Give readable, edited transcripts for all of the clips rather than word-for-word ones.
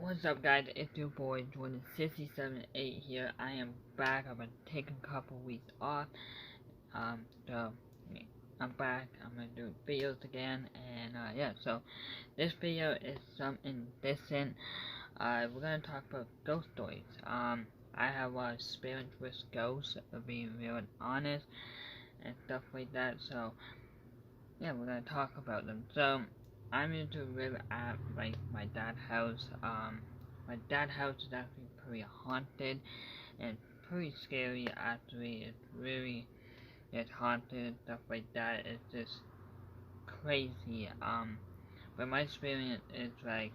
What's up, guys? It's your boy Jordan678 here. I am back. I've been taking a couple weeks off. So I'm back. I'm gonna do videos again, and yeah. So this video is something different. We're gonna talk about ghost stories. I have a lot of experience with ghosts, being real and honest, and stuff like that. So yeah, we're gonna talk about them. So I'm going to live at like my dad's house. My dad's house is actually pretty haunted and pretty scary. Actually, it's haunted and stuff like that. It's just crazy. But my experience is like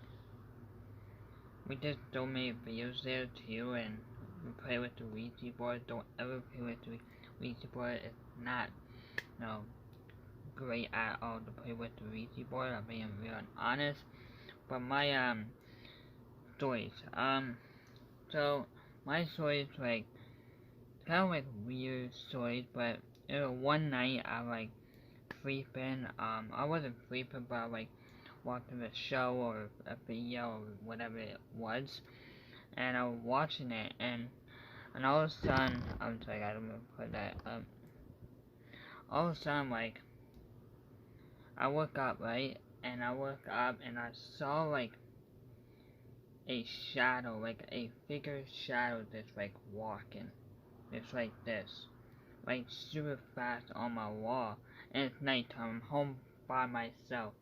we did so many videos there too, and we play with the Ouija board. Don't ever play with the Ouija board. It's not, no, great at all to play with the Ouija board. I'm being real and honest. But my stories. So my stories like kind of like weird stories, but one night I like sleeping. I wasn't sleeping, but I like watching a show or a video or whatever it was, and I was watching it, and all of a sudden, I'm sorry, I don't know put that. All of a sudden, like I woke up, right, and I woke up and I saw like a shadow, like a figure shadow that's like walking. It's like this, like super fast on my wall, and it's nighttime. I'm home by myself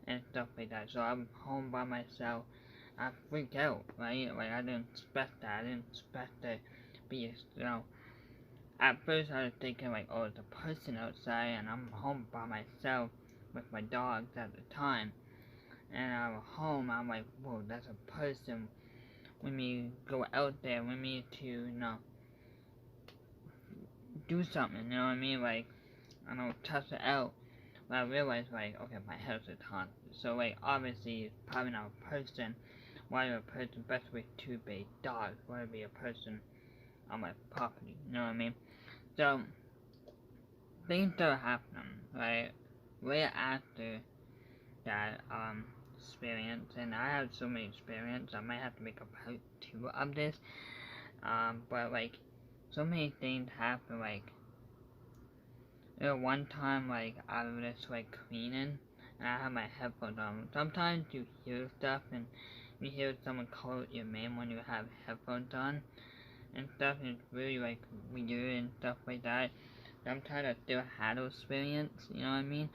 and stuff like that. So I'm home by myself. I freak out, right? Like I didn't expect that. I didn't expect to be, At first I was thinking like, oh, it's a person outside, and I'm home by myself with my dogs at the time. And I'm home. I'm like, whoa, that's a person. We need to go out there. We need to, do something. You know what I mean? Like, I don't test it out. But I realized, like, okay, my house is haunted. So, like, obviously, it's probably not a person. Why a person? Best way to be a dog. Why would be a person on my property? You know what I mean? So, things start happening, right? Right after that, experience, and I have so many experience, I might have to make a part 2 of this. But, like, so many things happen, like, one time, like, I was just, like, cleaning, and I had my headphones on. Sometimes you hear stuff, and you hear someone call your name when you have headphones on, and stuff, and it's really, like, weird and stuff like that. Sometimes I still had those experience, you know what I mean?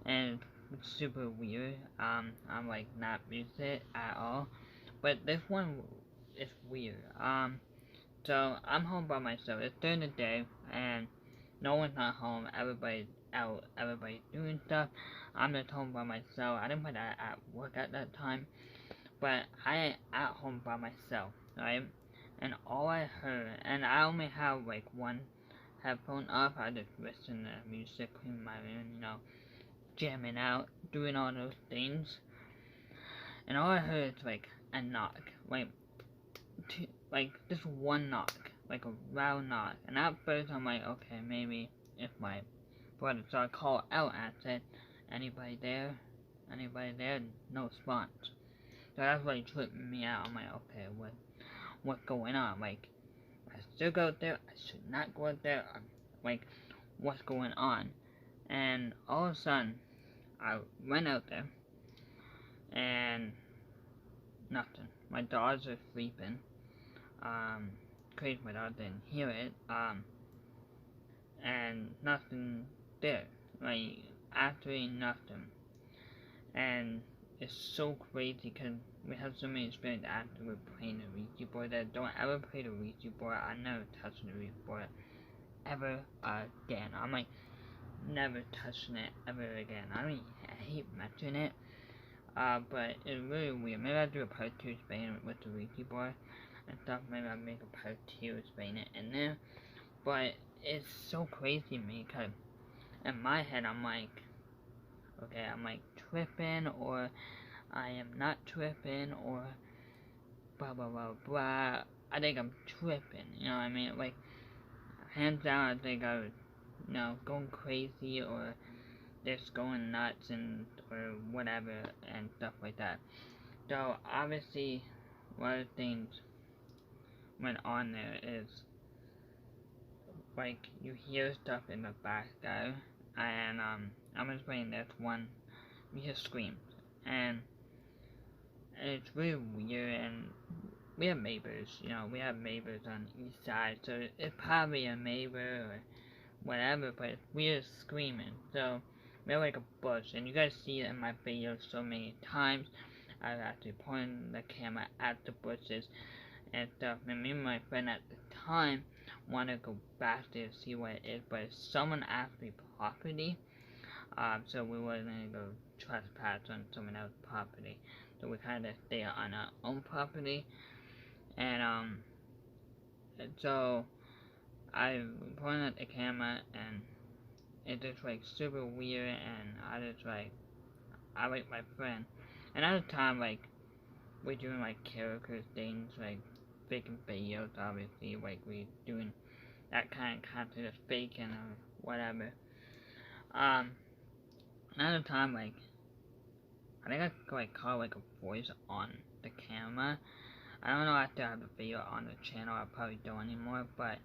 And it's super weird. I'm, like, not used to it at all. But this one is weird. So I'm home by myself. It's during the day, and no one's not home. Everybody's out. Everybody's doing stuff. I'm just home by myself. I didn't put that at work at that time, but I ain't at home by myself, right? And all I heard, and I only have like one headphone off. I just listen to music in my room, jamming out, doing all those things. And all I heard is like a knock, like just one knock, like a loud knock. And at first I'm like, okay, maybe it's my brother. So I call out and I said, anybody there? Anybody there? No response. So that's what tripped me out. I'm like, okay, what's going on? Like, I should go out there. I should not go out there. Like, what's going on? And all of a sudden, I went out there, and nothing. My dogs are sleeping. Crazy my dog didn't hear it. And nothing there. Like, actually nothing. And it's so crazy because we have so many experience after we're playing the Ouija board that don't ever play the Ouija board. I never touch the Ouija board ever again. I'm like, never touching it ever again. I hate mentioning it. But it's really weird. Maybe I'll do a part 2 explaining it with the Ouija board and stuff. Maybe I'll make a part 2 explaining it in there. But it's so crazy to me because in my head I'm like, okay, I'm like tripping, or I am not tripping, or blah blah blah blah. I think I'm tripping, you know what I mean? Like, hands down, I think I was, going crazy, or just going nuts, and or whatever, and stuff like that. So obviously one of the things went on there is like you hear stuff in the background, and I'm just playing this one, you hear screams, and it's really weird, and we have neighbors, we have neighbors on the east side, so it's probably a neighbor or whatever, but it's weird screaming. So we have like a bush, and you guys see it in my videos so many times. I've actually pointed the camera at the bushes and stuff, and me and my friend at the time want to go back there to see what it is, but it's someone else's property, so we wasn't going to go trespass on someone else's property, so we kind of stay on our own property, and so I pointed at the camera, and it's just like super weird, and I like my friend, and at the time, like, we're doing like character things, like faking videos, obviously, like we're doing that kind of content of faking or whatever. At the time, like, I think I could like call like a voice on the camera. I don't know if I have a video on the channel, I probably don't anymore, but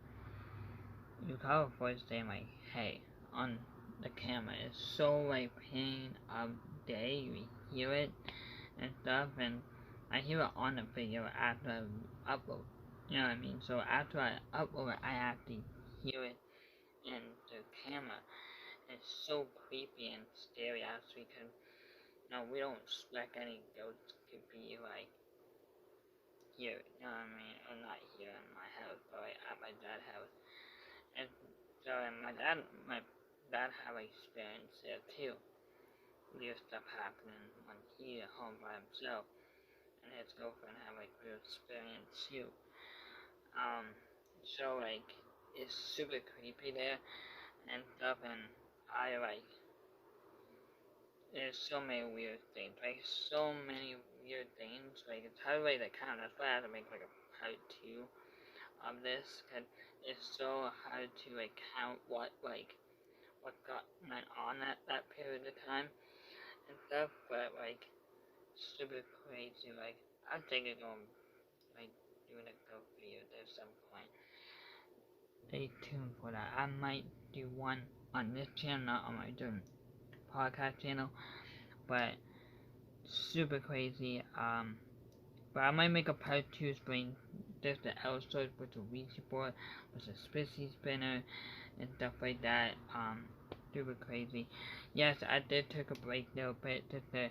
you call a voice saying like, hey, on the camera. It's so like pain of day, you hear it and stuff, and I hear it on the video after I upload, you know what I mean? So after I upload it, I actually hear it in the camera. It's so creepy and scary actually, because we don't expect any ghosts to be like here, you know what I mean? Or not here in my house, but like at my dad's house. And so my dad had like experience there too. Weird stuff happening when he at home by himself, and his girlfriend had like weird experience too. So like it's super creepy there and stuff, and I like there's so many weird things, like so many weird things. Like it's hard to count. That's why I had to make like a part 2 of this, cause it's so hard to like count what went on at that period of time and stuff. But like super crazy. Like I'm thinking of like doing a ghost video at some point. Stay tuned for that. I might do one on this channel, not on my different podcast channel, but super crazy. But I might make a part 2 bring this the episode with the Ouija board, with the Spissy spinner, and stuff like that. Super crazy. Yes, I did take a break though, but just to,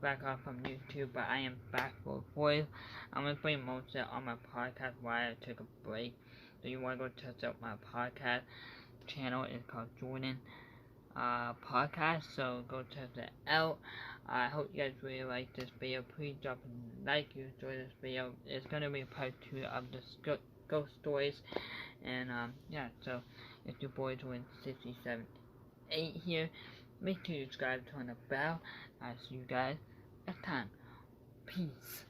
back off from YouTube, but I am back for voice. I'm gonna play most of it on my podcast while I took a break. So you wanna go check out my podcast channel, it's called Jordan podcast, so go check that out. I hope you guys really like this video. Please drop a like if you enjoyed this video. It's gonna be part 2 of the ghost stories, and yeah, so it's your boy Jordan 678 here. Make sure you subscribe, turn the bell. I'll see you guys next time. Peace.